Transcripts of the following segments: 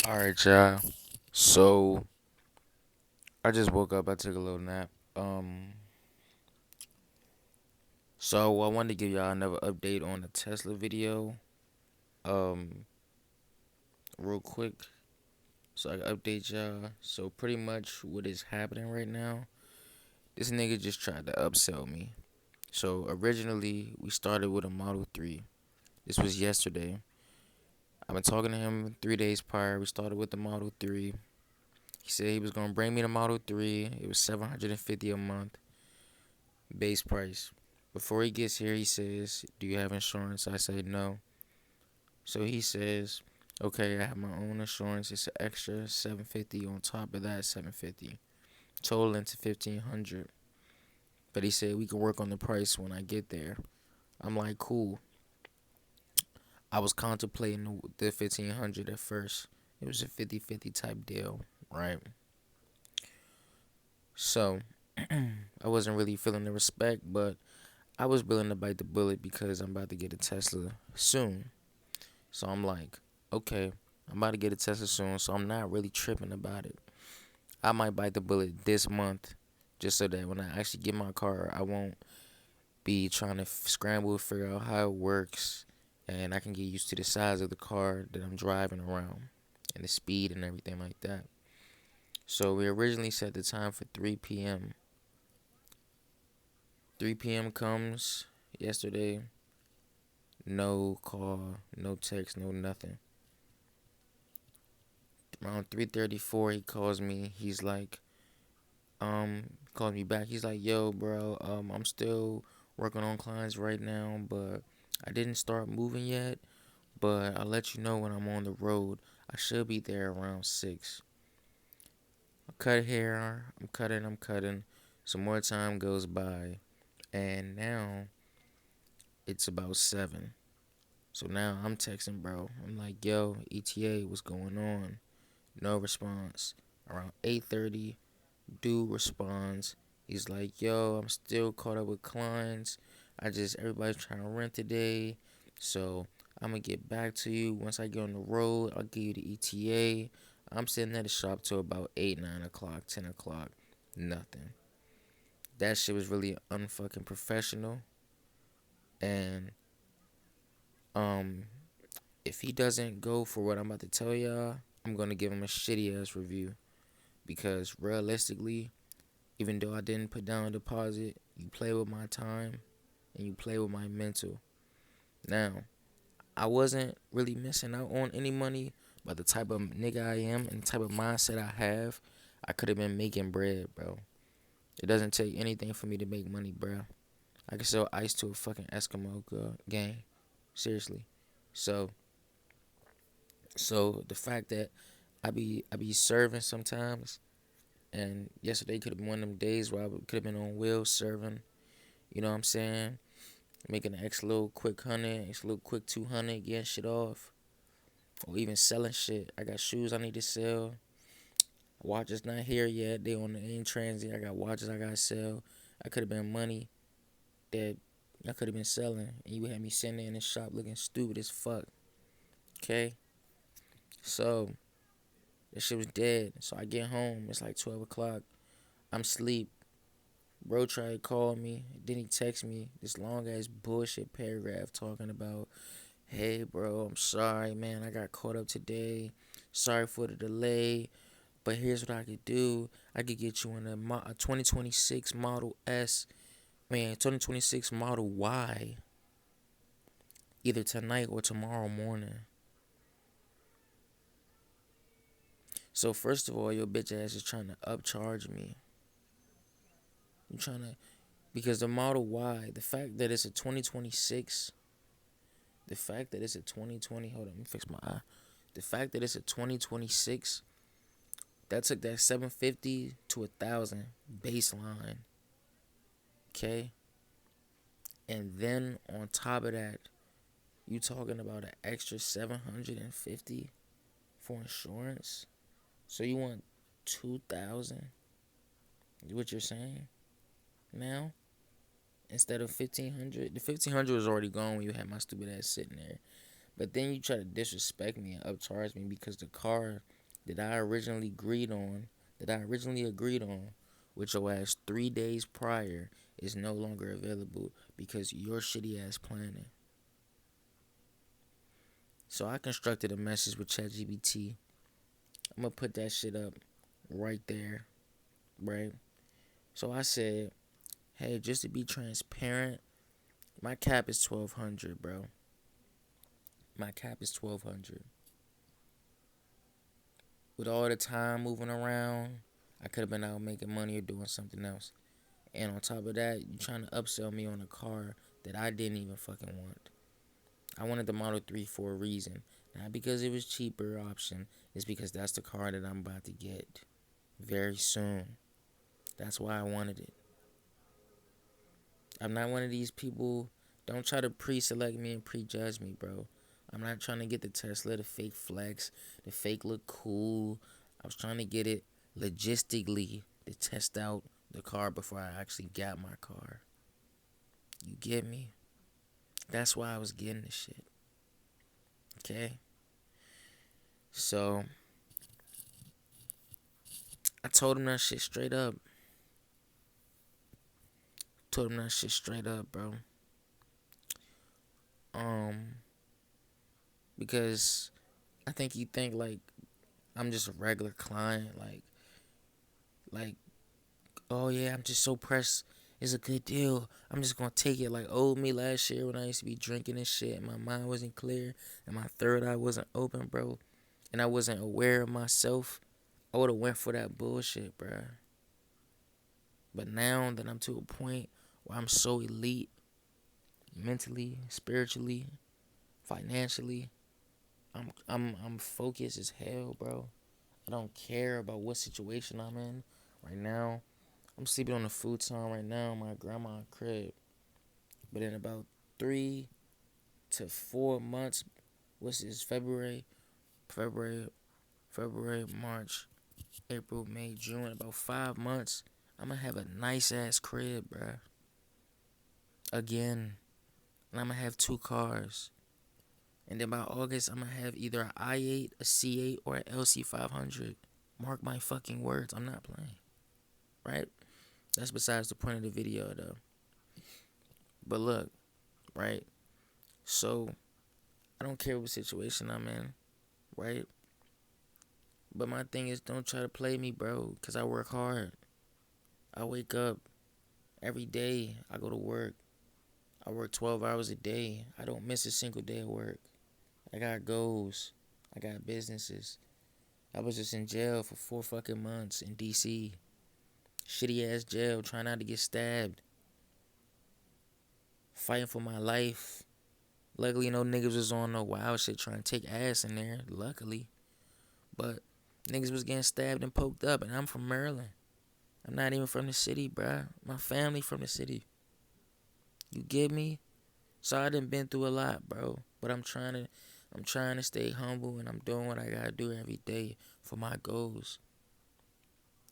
Alright, y'all. So I just woke up. I took a little nap. So I wanted to give y'all another update on the Tesla video. Um, real quick, so I can update y'all. So pretty much what is happening right now? This nigga just tried to upsell me. So originally we started with a Model 3. This was yesterday. I've been talking to him 3 days prior. We started with the Model 3. He said he was gonna bring me the Model 3. It was 750 a month. Base price. Before he gets here, he says, "Do you have insurance?" I say no. So he says, "Okay, I have my own insurance. It's an extra 750 on top of that 750, totaling to 1500. But he said we can work on the price when I get there." I'm like, "Cool." I was contemplating the 1500 at first. It was a 50-50 type deal, right? So I wasn't really feeling the respect, but I was willing to bite the bullet because I'm about to get a Tesla soon. So I'm like, okay, I'm about to get a Tesla soon, so I'm not really tripping about it. I might bite the bullet this month just so that when I actually get my car, I won't be trying to scramble to figure out how it works, and I can get used to the size of the car that I'm driving around and the speed and everything like that. So we originally set the time for 3 p.m. 3 p.m. comes yesterday. No call, no text, no nothing. Around 3:34, he calls me. He's like, calls me back. He's like, "Yo, bro, I'm still working on clients right now, but I didn't start moving yet. But I'll let you know when I'm on the road. I should be there around 6." I cut hair. I'm cutting. Some more time goes by, and now it's about 7. So now I'm texting, bro. I'm like, "Yo, ETA, what's going on?" No response. Around 8:30, dude responds. He's like, "Yo, I'm still caught up with clients. Everybody's trying to rent today. So I'm gonna get back to you once I get on the road. I'll give you the ETA." I'm sitting at the shop till about 8, 9 o'clock, 10 o'clock. Nothing. That shit was really unfucking professional. And um, if he doesn't go for what I'm about to tell y'all, I'm gonna give him a shitty ass review. Because realistically, even though I didn't put down a deposit, you play with my time and you play with my mental. Now, I wasn't really missing out on any money, but the type of nigga I am and the type of mindset I have, I could have been making bread, bro. It doesn't take anything for me to make money, bro. I can sell ice to a fucking Eskimo gang. Seriously. So, so the fact that I be serving sometimes, and yesterday could have been one of them days where I could have been on wheels serving. You know what I'm saying? Making an extra little quick 100, extra little quick 200, getting shit off, or even selling shit. I got shoes I need to sell. Watches not here yet. They on the in transit. I got watches I gotta sell. I could have been money that I could have been selling, and you had me sitting there in the shop looking stupid as fuck. Okay, so that shit was dead. So I get home. It's like 12 o'clock. I'm asleep. Bro tried to call me. Then he text me this long ass bullshit paragraph talking about, "Hey, bro, I'm sorry, man. I got caught up today. Sorry for the delay. But here's what I could do. I could get you in a 2026 Model S, 2026 Model Y, either tonight or tomorrow morning." So first of all, your bitch ass is trying to upcharge me. You trying to because the Model Y, the fact that it's a 2026, the fact that it's a 2020. Hold on, let me fix my eye. The fact that it's a 2026, that took that 750 to 1,000 baseline. Okay, and then on top of that, you talking about an extra 750 for insurance? So you want 2,000? What you're saying now? Instead of 1,500? The 1,500 was already gone when you had my stupid ass sitting there. But then you try to disrespect me and upcharge me because the car that I originally agreed on with your ass 3 days prior is no longer available because your shitty ass planning. So I constructed a message with ChatGPT. I'm gonna put that shit up right there, right? So I said, hey, just to be transparent, my cap is 1,200, bro. My cap is 1,200. With all the time moving around, I could have been out making money or doing something else. And on top of that, you trying to upsell me on a car that I didn't even fucking want. I wanted the Model 3 for a reason. Not because it was cheaper option. It's because that's the car that I'm about to get very soon. That's why I wanted it. I'm not one of these people. Don't try to pre-select me and prejudge me, bro. I'm not trying to get the Tesla, the fake flex, the fake look cool. I was trying to get it logistically to test out the car before I actually got my car. You get me? That's why I was getting this shit. Okay? So, I told him that shit straight up. Bro. Um, because I think he think like I'm just a regular client, like, oh yeah, I'm just so pressed. It's a good deal. I'm just gonna take it. Like old me last year when I used to be drinking and shit, and my mind wasn't clear, and my third eye wasn't open, bro, and I wasn't aware of myself. I would have went for that bullshit, bro. But now that I'm to a point where I'm so elite, mentally, spiritually, financially, I'm focused as hell, bro. I don't care about what situation I'm in right now. I'm sleeping on the futon right now in my grandma's crib. But in about 3 to 4 months, what's this? February, March, April, May, June. In about 5 months, I'm gonna have a nice ass crib, bruh. Again, and I'm gonna have 2 cars. And then by August, I'm gonna have either an i8, a C8, or an LC500. Mark my fucking words. I'm not playing. Right? That's besides the point of the video, though. But look, right? So, I don't care what situation I'm in, right? But my thing is, don't try to play me, bro, because I work hard. I wake up every day. I go to work. I work 12 hours a day. I don't miss a single day of work. I got goals. I got businesses. I was just in jail for 4 fucking months in DC. Shitty ass jail, trying not to get stabbed. Fighting for my life. Luckily, no niggas was on no wild shit trying to take ass in there. Luckily. But niggas was getting stabbed and poked up, and I'm from Maryland. I'm not even from the city, bruh. My family from the city. You get me? So I done been through a lot, bro. But I'm trying to stay humble, and I'm doing what I gotta do every day for my goals.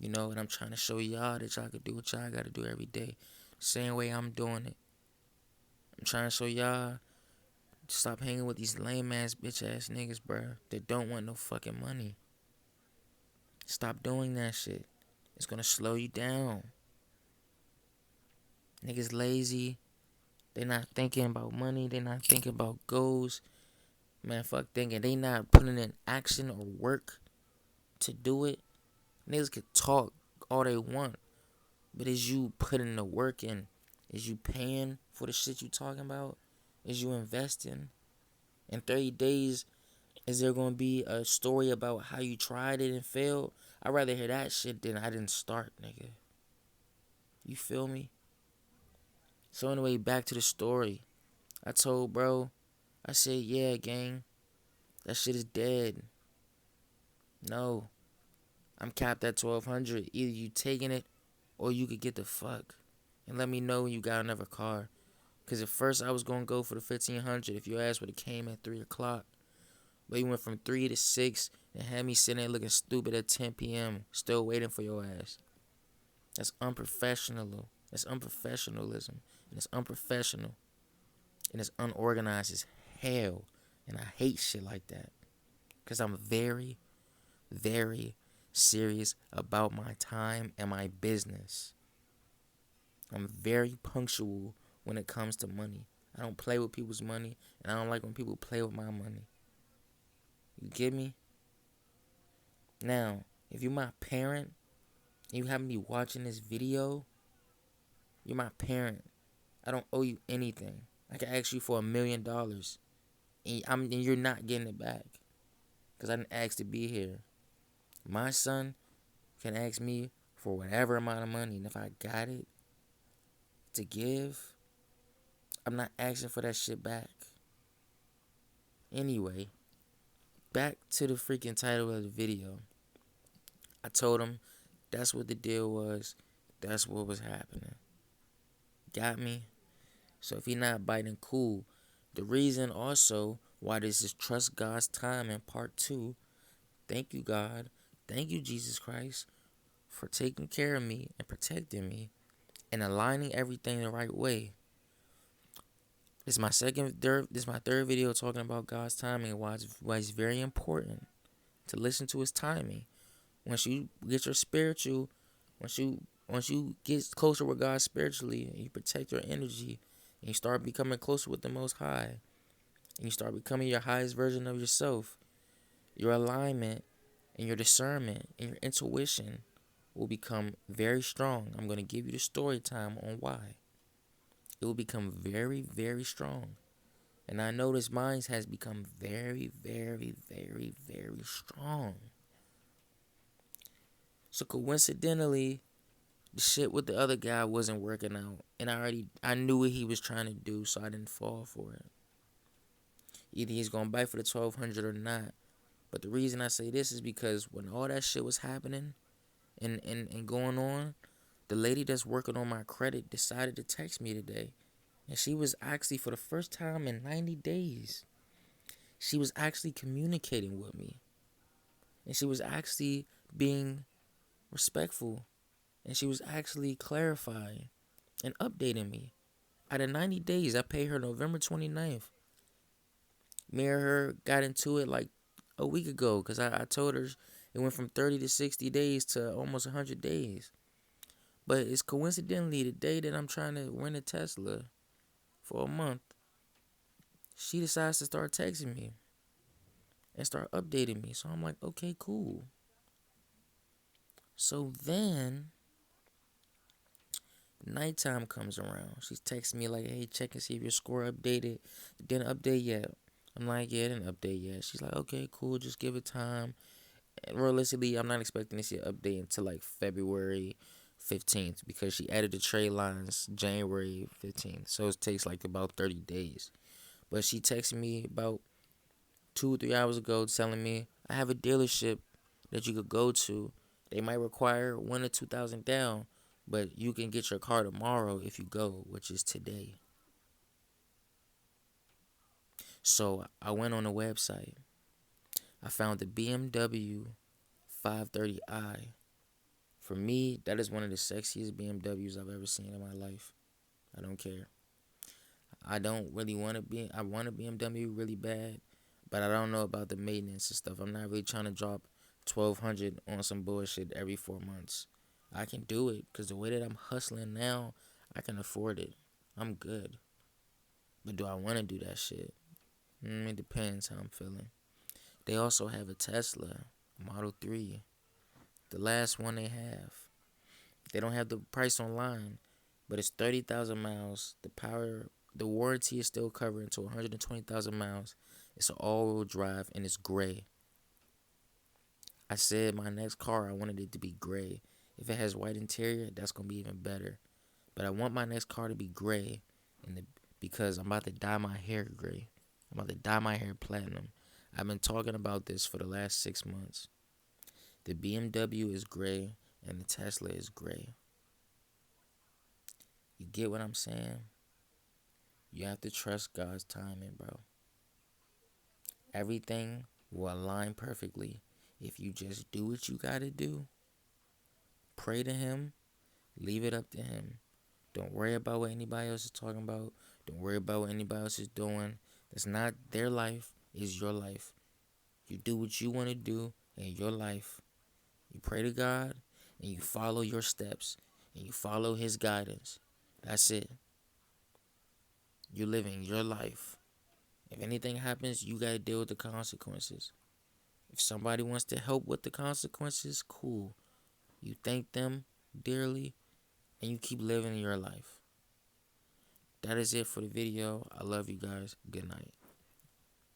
You know, and I'm trying to show y'all that y'all can do what y'all gotta do every day. Same way I'm doing it. I'm trying to show y'all stop hanging with these lame ass bitch ass niggas, bruh, that don't want no fucking money. Stop doing that shit. It's gonna slow you down. Niggas lazy. They not thinking about money. They not thinking about goals. Man, fuck thinking. They not putting in action or work to do it. Niggas could talk all they want. But is you putting the work in? Is you paying for the shit you talking about? Is you investing? In 30 days, is there going to be a story about how you tried it and failed? I'd rather hear that shit than I didn't start, nigga. You feel me? So anyway, back to the story. I told bro, I said, yeah, gang, that shit is dead. No, I'm capped at 1,200. Either you taking it or you could get the fuck. And let me know when you got another car. Because at first I was going to go for the 1,500 if your ass would have came at 3 o'clock. But you went from 3 to 6 and had me sitting there looking stupid at 10 p.m. Still waiting for your ass. That's unprofessional. That's unprofessionalism. And it's unprofessional. And it's unorganized as hell. And I hate shit like that. Because I'm very, very serious about my time and my business. I'm very punctual when it comes to money. I don't play with people's money, and I don't like when people play with my money. You get me? Now, if you're my parent and you happen to be watching this video, you're my parent. I don't owe you anything. I can ask you for $1,000,000, and you're not getting it back because I didn't ask to be here. My son can ask me for whatever amount of money, and if I got it to give, I'm not asking for that shit back. Anyway, back to the freaking title of the video. I told him that's what the deal was. That's what was happening. Got me? So if he not biting, cool. The reason also why this is Trust God's Time in part 2. Thank you, God. Thank you, Jesus Christ, for taking care of me and protecting me and aligning everything the right way. This is my third video talking about God's timing and why it's very important to listen to His timing. Once you get your spiritual, once you get closer with God spiritually, and you protect your energy, and you start becoming closer with the Most High, and you start becoming your highest version of yourself, your alignment and your discernment and your intuition will become very strong. I'm going to give you the story time on why. It will become very, very strong. And I notice mine has become very, very, very, very strong. So coincidentally, the shit with the other guy wasn't working out. And I knew what he was trying to do, so I didn't fall for it. Either he's going to bite for the 1,200 or not. But the reason I say this is because when all that shit was happening and going on, the lady that's working on my credit decided to text me today. And she was actually, for the first time in 90 days, she was actually communicating with me. And she was actually being respectful. And she was actually clarifying and updating me. Out of 90 days, I paid her November 29th. Me and her got into it like a week ago because I told her it went from 30 to 60 days to almost 100 days. But it's coincidentally the day that I'm trying to rent a Tesla for a month, she decides to start texting me and start updating me. So I'm like, okay, cool. So then nighttime comes around. She's texting me like, hey, check and see if your score updated. It didn't update yet. I'm like, yeah, it didn't update yet. She's like, okay, cool, just give it time. And realistically, I'm not expecting to see an update until like February 15th because she added the trade lines January 15th. So it takes like about 30 days. But she texted me about 2 or 3 hours ago telling me I have a dealership that you could go to. They might require 1 or 2,000 down, but you can get your car tomorrow if you go, which is today. So I went on the website. I found the BMW 530i. For me, that is one of the sexiest BMWs I've ever seen in my life. I don't care. I don't really want to be. I want a BMW really bad, but I don't know about the maintenance and stuff. I'm not really trying to drop 1,200 on some bullshit every 4 months. I can do it because the way that I'm hustling now, I can afford it. I'm good. But do I want to do that shit? It depends how I'm feeling. They also have a Tesla Model 3, the last one they have. They don't have the price online, but it's 30,000 miles. The warranty is still covered until 120,000 miles. It's an all-wheel drive and it's gray. I said my next car, I wanted it to be gray. If it has white interior, that's gonna be even better. But I want my next car to be gray, because I'm about to dye my hair gray. I'm about to dye my hair platinum. I've been talking about this for the last 6 months. The BMW is gray and the Tesla is gray. You get what I'm saying? You have to trust God's timing, bro. Everything will align perfectly if you just do what you gotta do. Pray to Him. Leave it up to Him. Don't worry about what anybody else is talking about. Don't worry about what anybody else is doing. That's not their life. is your life. You do what you want to do in your life. You pray to God and you follow your steps and you follow His guidance. That's it. You're living your life. If anything happens, you got to deal with the consequences. If somebody wants to help with the consequences, cool. You thank them dearly and you keep living your life. That is it for the video. I love you guys. Good night.